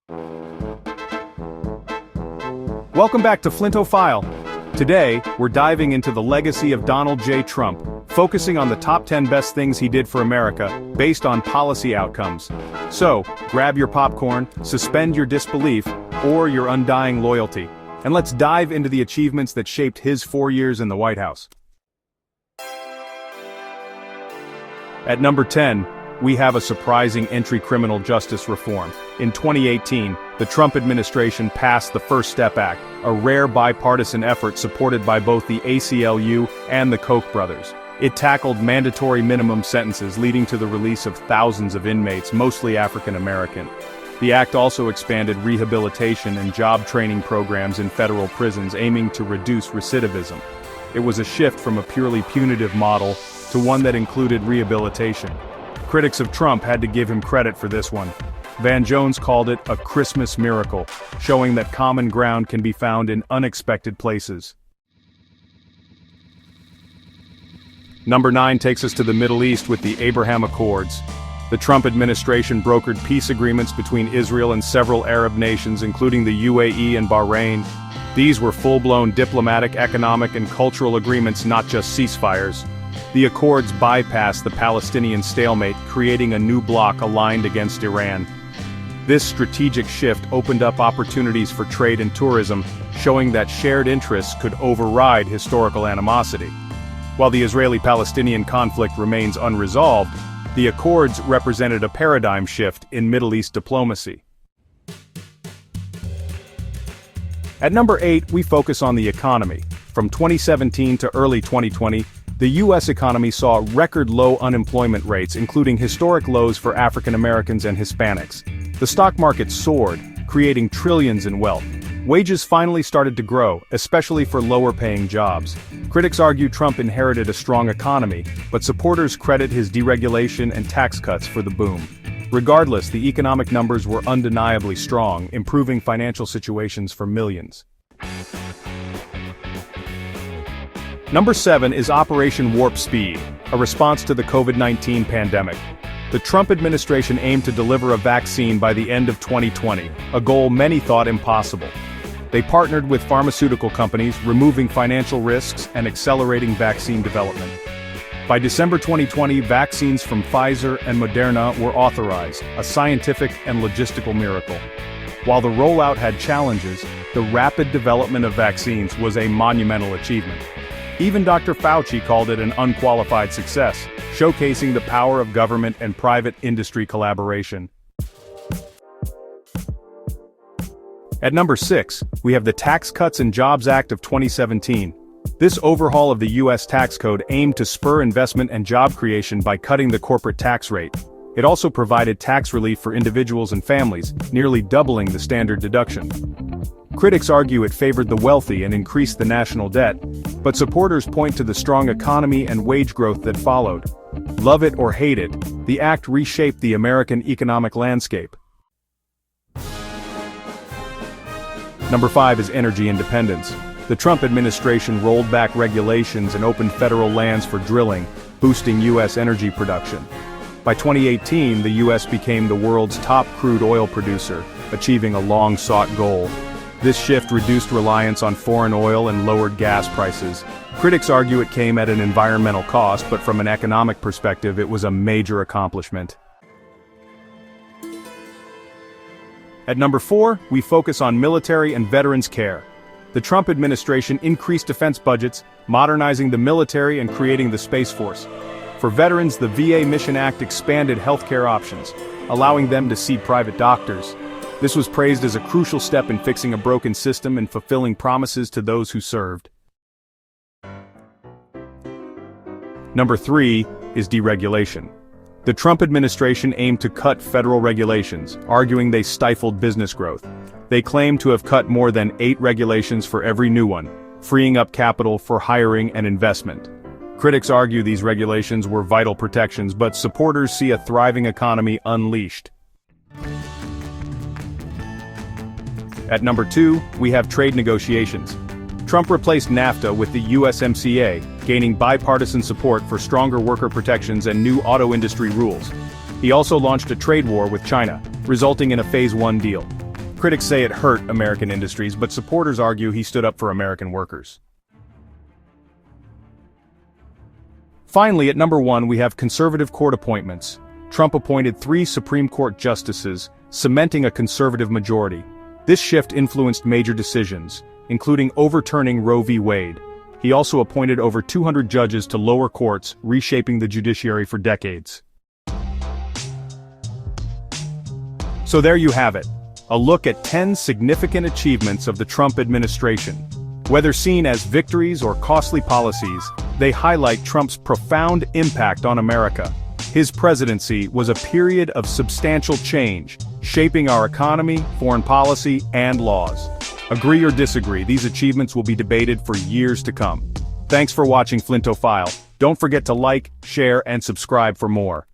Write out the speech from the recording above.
Welcome back to Flinto File. Today, we're diving into the legacy of Donald J. Trump, focusing on the top 10 best things he did for America, based on policy outcomes. So, grab your popcorn, suspend your disbelief, or your undying loyalty, and let's dive into the achievements that shaped his 4 years in the White House. At number 10, we have a surprising entry: criminal justice reform. In 2018, the Trump administration passed the First Step Act, a rare bipartisan effort supported by both the ACLU and the Koch brothers. It tackled mandatory minimum sentences, leading to the release of thousands of inmates, mostly African American. The act also expanded rehabilitation and job training programs in federal prisons, aiming to reduce recidivism. It was a shift from a purely punitive model to one that included rehabilitation. Critics of Trump had to give him credit for this one. Van Jones called it a Christmas miracle, showing that common ground can be found in unexpected places. Number 9 takes us to the Middle East with the Abraham Accords. The Trump administration brokered peace agreements between Israel and several Arab nations, including the UAE and Bahrain. These were full-blown diplomatic, economic, and cultural agreements, not just ceasefires. The accords bypassed the Palestinian stalemate, creating a new bloc aligned against Iran. This strategic shift opened up opportunities for trade and tourism, showing that shared interests could override historical animosity. While the Israeli-Palestinian conflict remains unresolved, the accords represented a paradigm shift in Middle East diplomacy. At number 8, we focus on the economy. From 2017 to early 2020, the U.S. economy saw record low unemployment rates, including historic lows for African Americans and Hispanics. The stock market soared, creating trillions in wealth. Wages finally started to grow, especially for lower-paying jobs. Critics argue Trump inherited a strong economy, but supporters credit his deregulation and tax cuts for the boom. Regardless, the economic numbers were undeniably strong, improving financial situations for millions. Number 7 is Operation Warp Speed, a response to the COVID-19 pandemic. The Trump administration aimed to deliver a vaccine by the end of 2020, a goal many thought impossible. They partnered with pharmaceutical companies, removing financial risks and accelerating vaccine development. By December 2020, vaccines from Pfizer and Moderna were authorized, a scientific and logistical miracle. While the rollout had challenges, the rapid development of vaccines was a monumental achievement. Even Dr. Fauci called it an unqualified success, showcasing the power of government and private industry collaboration. At number 6, we have the Tax Cuts and Jobs Act of 2017. This overhaul of the U.S. tax code aimed to spur investment and job creation by cutting the corporate tax rate. It also provided tax relief for individuals and families, nearly doubling the standard deduction. Critics argue it favored the wealthy and increased the national debt, but supporters point to the strong economy and wage growth that followed. Love it or hate it, the act reshaped the American economic landscape. Number 5 is energy independence. The Trump administration rolled back regulations and opened federal lands for drilling, boosting U.S. energy production. By 2018, the U.S. became the world's top crude oil producer, achieving a long-sought goal. This shift reduced reliance on foreign oil and lowered gas prices. Critics argue it came at an environmental cost, but from an economic perspective, it was a major accomplishment. At number 4, we focus on military and veterans care. The Trump administration increased defense budgets, modernizing the military and creating the Space Force. For veterans, the VA Mission Act expanded healthcare options, allowing them to see private doctors. This was praised as a crucial step in fixing a broken system and fulfilling promises to those who served. Number 3 is deregulation. The Trump administration aimed to cut federal regulations, arguing they stifled business growth. They claimed to have cut more than 8 regulations for every new one, freeing up capital for hiring and investment. Critics argue these regulations were vital protections, but supporters see a thriving economy unleashed. At number 2, we have trade negotiations. Trump replaced NAFTA with the USMCA, gaining bipartisan support for stronger worker protections and new auto industry rules. He also launched a trade war with China, resulting in a Phase 1 deal. Critics say it hurt American industries, but supporters argue he stood up for American workers. Finally, at number 1 we have conservative court appointments. Trump appointed 3 Supreme Court justices, cementing a conservative majority. This shift influenced major decisions, including overturning Roe v. Wade. He also appointed over 200 judges to lower courts, reshaping the judiciary for decades. So there you have it, a look at 10 significant achievements of the Trump administration. Whether seen as victories or costly policies, they highlight Trump's profound impact on America. His presidency was a period of substantial change, shaping our economy, foreign policy, and laws. Agree or disagree, these achievements will be debated for years to come. Thanks for watching Flinto File. Don't forget to like, share, and subscribe for more.